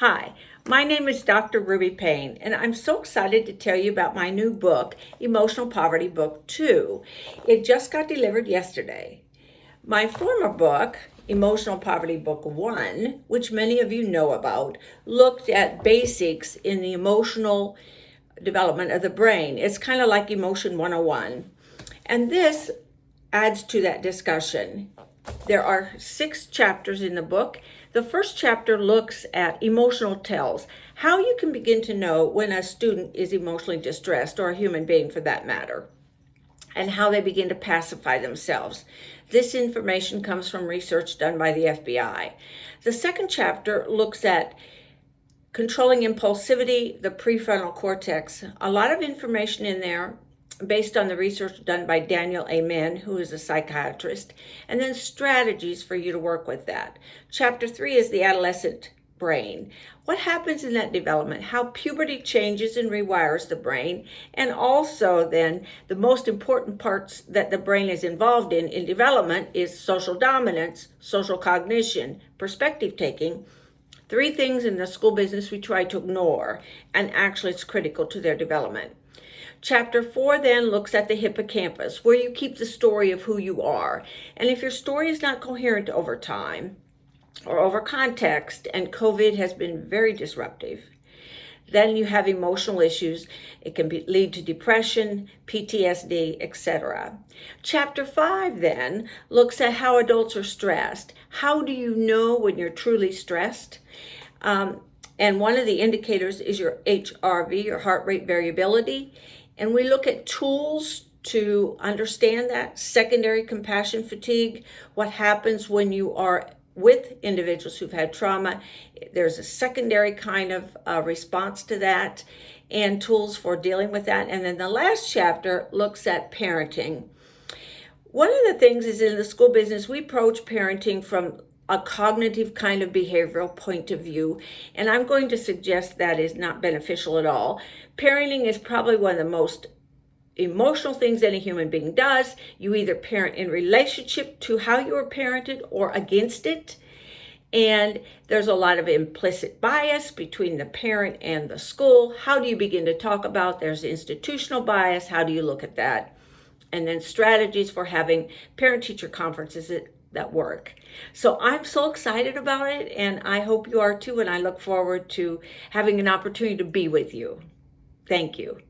Hi, my name is Dr. Ruby Payne, and I'm so excited to tell you about my new book, Emotional Poverty Book 2. It just got delivered yesterday. My former book, Emotional Poverty Book 1, which many of you know about, looked at basics in the emotional development of the brain. It's kind of like Emotion 101. And this adds to that discussion. There are 6 chapters in the book. The first chapter looks at emotional tells, how you can begin to know when a student is emotionally distressed, or a human being for that matter, and how they begin to pacify themselves. This information comes from research done by the FBI. The second chapter looks at controlling impulsivity, the prefrontal cortex. A lot of information in there based on the research done by Daniel Amen, who is a psychiatrist, and then strategies for you to work with that. Chapter 3 is the adolescent brain. What happens in that development, how puberty changes and rewires the brain, and also then the most important parts that the brain is involved in development is social dominance, social cognition, perspective taking. 3 things in the school business we try to ignore, and actually it's critical to their development. Chapter 4 then looks at the hippocampus, where you keep the story of who you are. And if your story is not coherent over time or over context, and COVID has been very disruptive, then you have emotional issues. It can lead to depression, PTSD, etc. Chapter 5 then looks at how adults are stressed. How do you know when you're truly stressed? And one of the indicators is your HRV, your heart rate variability. And we look at tools to understand that. Secondary compassion fatigue, what happens when you are with individuals who've had trauma. There's a secondary kind of response to that, and tools for dealing with that. And then the last chapter looks at parenting. One of the things is, in the school business, we approach parenting from a cognitive kind of behavioral point of view, and I'm going to suggest that is not beneficial at all. Parenting is probably one of the most emotional things any human being does. You either parent in relationship to how you were parented or against it. And there's a lot of implicit bias between the parent and the school. How do you begin to talk about? There's institutional bias. How do you look at that? And then strategies for having parent-teacher conferences that work. So I'm so excited about it, and I hope you are too, and I look forward to having an opportunity to be with you. Thank you.